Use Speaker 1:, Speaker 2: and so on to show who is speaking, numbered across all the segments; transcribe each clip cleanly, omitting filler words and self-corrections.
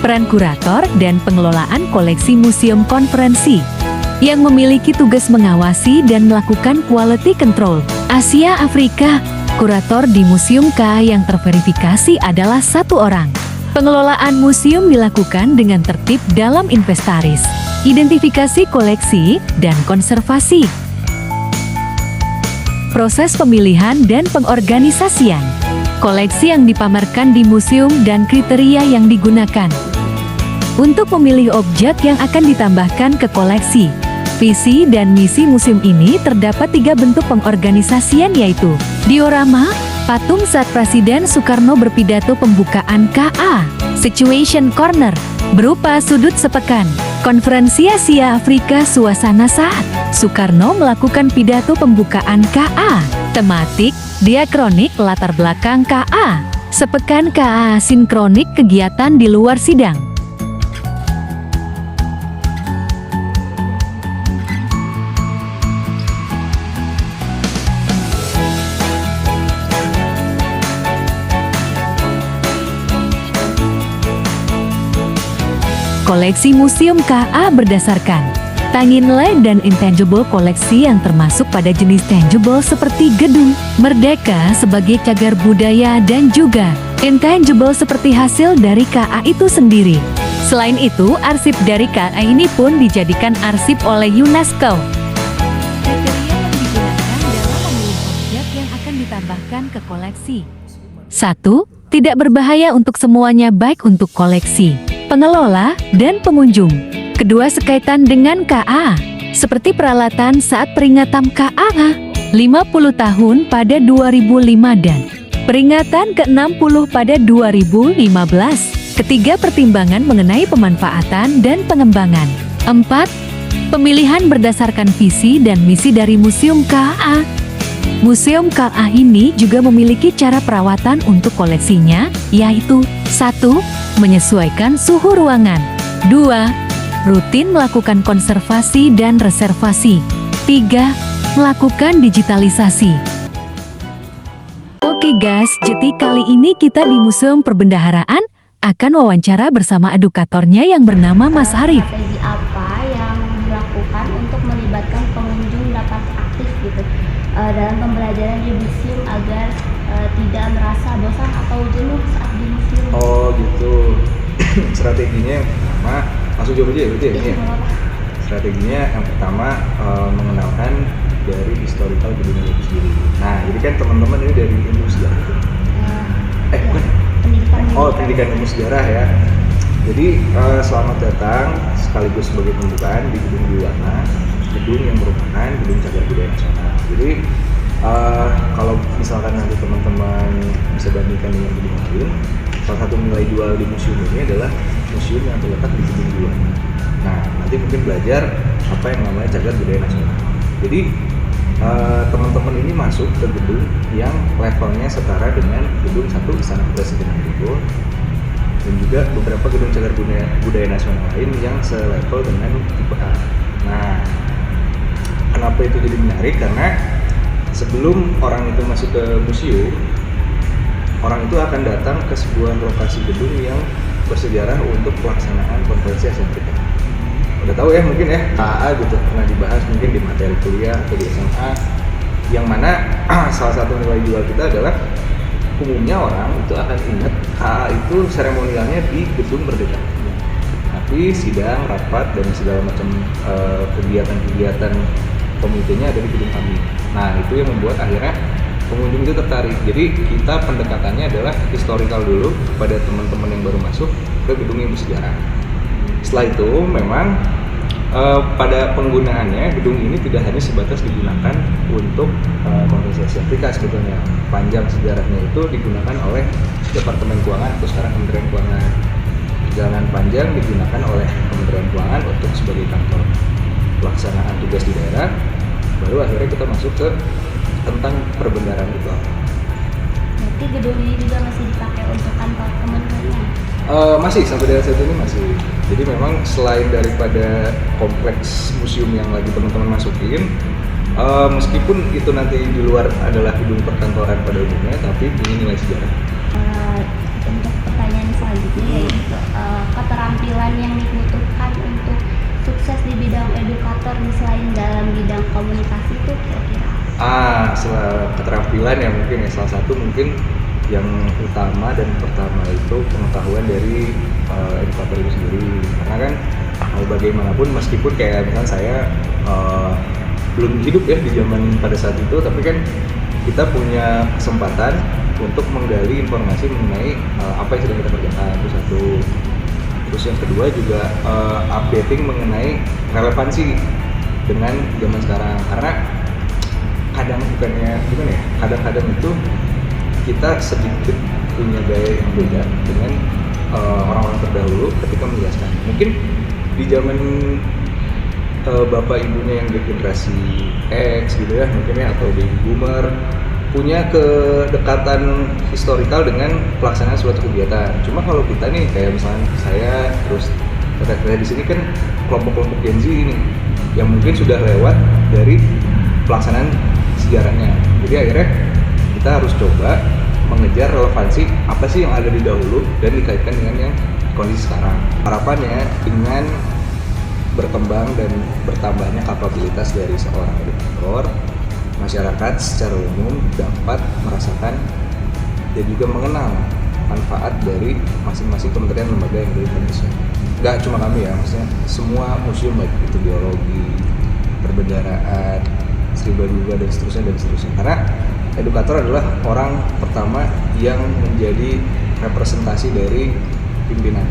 Speaker 1: Peran kurator dan pengelolaan koleksi museum konferensi yang memiliki tugas mengawasi dan melakukan quality control. Asia Afrika, kurator di Museum KA yang terverifikasi adalah 1 orang. Pengelolaan museum dilakukan dengan tertib dalam inventaris, identifikasi koleksi, dan konservasi. Proses pemilihan dan pengorganisasian koleksi yang dipamerkan di museum dan kriteria yang digunakan untuk memilih objek yang akan ditambahkan ke koleksi. Visi dan misi museum ini terdapat 3 bentuk pengorganisasian, yaitu diorama, patung saat Presiden Soekarno berpidato pembukaan KA, Situation Corner, berupa sudut sepekan, konferensi Asia Afrika suasana saat Soekarno melakukan pidato pembukaan KA, tematik, diakronik latar belakang KA, sepekan KA sinkronik kegiatan di luar sidang. Koleksi Museum KA berdasarkan tangible dan intangible koleksi yang termasuk pada jenis tangible seperti gedung Merdeka sebagai cagar budaya dan juga intangible seperti hasil dari KA itu sendiri. Selain itu, arsip dari KA ini pun dijadikan arsip oleh UNESCO. Kriteria yang digunakan dalam memilih objek yang akan ditambahkan ke koleksi. 1. Tidak berbahaya untuk semuanya, baik untuk koleksi, pengelola, dan pengunjung. Kedua, sekaitan dengan KA, seperti peralatan saat peringatan KA 50 tahun pada 2005 dan peringatan ke-60 pada 2015. Ketiga, pertimbangan mengenai pemanfaatan dan pengembangan. 4. Pemilihan berdasarkan visi dan misi dari Museum KA. Museum KA ini juga memiliki cara perawatan untuk koleksinya, yaitu 1. Menyesuaikan suhu ruangan. 2. Rutin melakukan konservasi dan reservasi. 3. Melakukan digitalisasi. Oke guys, jadi kali ini kita di Museum Perbendaharaan akan wawancara bersama edukatornya yang bernama Mas Arif.
Speaker 2: Strategi apa yang dilakukan untuk melibatkan pengunjung dapat aktif gitu dalam pembelajaran di museum agar tidak merasa bosan atau jenuh saat di museum?
Speaker 3: Oh gitu. Strateginya yang pertama, langsung jawab aja ya berarti ya?
Speaker 2: Iya.
Speaker 3: Strateginya yang pertama mengenalkan dari historical gedung itu sendiri. Nah, jadi kan teman-teman ini dari ilmu sejarah itu. Bukan. Pendidikan ilmu sejarah ya. Jadi selamat datang sekaligus sebagai pembukaan di Gedung Diwarna, gedung yang merupakan gedung cagar budaya nasional. Jadi kalau misalkan nanti teman-teman bisa bandingkan dengan gedung lain, salah satu nilai jual di museum ini adalah museum yang terletak di Gedung Diwarna. Nah, nanti mungkin belajar apa yang namanya cagar budaya nasional. Jadi teman-teman ini masuk ke gedung yang levelnya setara dengan gedung 1 Istana Kepresidenan Bogor dan juga beberapa gedung cagar budaya nasional lain yang selevel dengan tipe A. Nah, kenapa itu jadi menarik? Karena sebelum orang itu masuk ke museum, orang itu akan datang ke sebuah lokasi gedung yang bersejarah untuk pelaksanaan konferensi Asia Afrika. Udah tahu ya mungkin ya, KA gitu, pernah dibahas mungkin di materi kuliah atau di SMA, yang mana salah satu nilai jual kita adalah umumnya orang itu akan ingat KA itu seremonialnya di Gedung Merdeka. Tapi sidang, rapat, dan segala macam kegiatan-kegiatan komitenya ada di gedung kami. Nah, itu yang membuat akhirnya pengunjung itu tertarik. Jadi kita pendekatannya adalah historical dulu kepada teman-teman yang baru masuk ke gedung yang bersejarah. Setelah itu memang pada penggunaannya gedung ini tidak hanya sebatas digunakan untuk konferensi Asia Afrika. Sebetulnya panjang sejarahnya itu digunakan oleh Departemen Keuangan atau sekarang Kementerian Keuangan. Perjalanan panjang digunakan oleh Kementerian Keuangan untuk sebagai kantor pelaksanaan tugas di daerah. Baru akhirnya kita masuk ke tentang perbendaharaan itu.
Speaker 2: Berarti gedung ini juga masih dipakai untuk kantor kementerian?
Speaker 3: Masih, sampai dengan saat ini masih. Jadi memang selain daripada kompleks museum yang lagi teman-teman masukin, meskipun itu nanti di luar adalah gedung perkantoran pada umumnya, tapi punya nilai sejarah.
Speaker 2: untuk pertanyaan selanjutnya yaitu keterampilan yang dibutuhkan untuk sukses di bidang edukator selain dalam bidang komunikasi itu kira-kira?
Speaker 3: Keterampilan yang mungkin ya salah satu mungkin yang utama dan pertama itu pengetahuan dari edukator itu sendiri, karena kan mau bagaimanapun meskipun kayak misalnya saya belum hidup ya di zaman pada saat itu, tapi kan kita punya kesempatan untuk menggali informasi mengenai apa yang sedang kita kerjakan, itu satu. Terus yang kedua juga updating mengenai relevansi dengan zaman sekarang, karena kadang-kadang itu kita sedikit punya gaya yang beda dengan orang-orang terdahulu ketika menjelaskan. Mungkin di zaman bapak ibunya yang generasi X gitu ya mungkin ya, atau baby boomer, punya kedekatan historikal dengan pelaksanaan suatu kegiatan. Cuma kalau kita nih kayak misalnya saya terus kakak-kakak di sini kan kelompok-kelompok Gen Z ini yang mungkin sudah lewat dari pelaksanaan sejarahnya. Jadi akhirnya kita harus coba mengejar relevansi apa sih yang ada di dahulu dan dikaitkan dengan yang kondisi sekarang. Harapannya dengan berkembang dan bertambahnya kapabilitas dari seorang edukator, masyarakat secara umum dapat merasakan dan juga mengenal manfaat dari masing-masing kementerian lembaga yang ada di Indonesia. Nggak cuma kami ya, maksudnya semua museum baik itu biologi, perbendaharaan, Sri Baduga dan seterusnya. Karena edukator adalah orang pertama yang menjadi representasi dari pimpinan.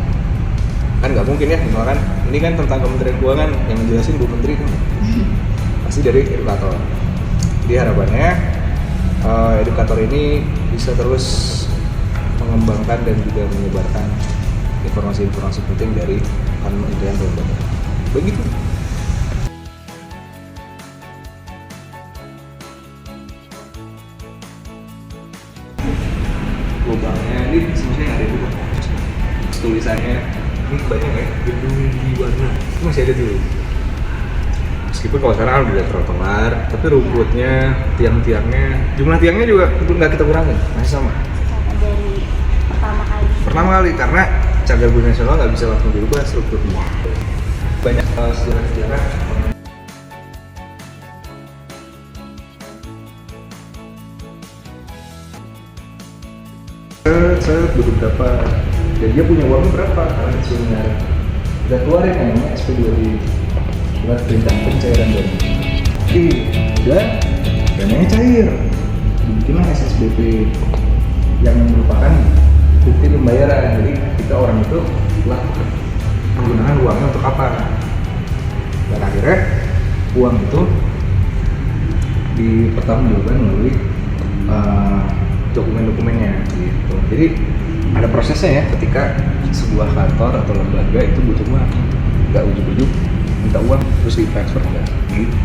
Speaker 3: Kan nggak mungkin ya, misalkan ini kan tentang Kementerian Keuangan yang menjelasin Bu Menteri kan pasti dari edukator. Jadi harapannya edukator ini bisa terus mengembangkan dan juga menyebarkan informasi-informasi penting dari Kementerian Lembaga. Begitu. Lubangnya ini semuanya ada dulu. Tulisannya ini banyak ya, gedung di warna itu masih ada dulu. Meskipun kalau sekarang udah trotoar, tapi rumputnya, tiang-tiangnya, jumlah tiangnya juga nggak kita kurangin, masih sama.
Speaker 2: Dari pertama kali
Speaker 3: Karena cagar budaya nasional nggak bisa langsung dirubah strukturnya. Banyak sejarah-sejarah. Saya beberapa, dan dia punya uangnya berapa karena disuruhnya udah keluarin namanya SP2000 surat perintah pencairan dana. Udah dananya cair, dibikinlah SSBP yang merupakan bukti pembayaran. Jadi kita orang itu telah menggunakan uangnya untuk apa, dan akhirnya uang itu dipertanggungjawabkan melalui dokumen-dokumennya gitu. Jadi ada prosesnya ya ketika sebuah kantor atau lembaga itu butuh uang, nggak ujuk-ujuk minta uang terus di transfer, enggak gitu.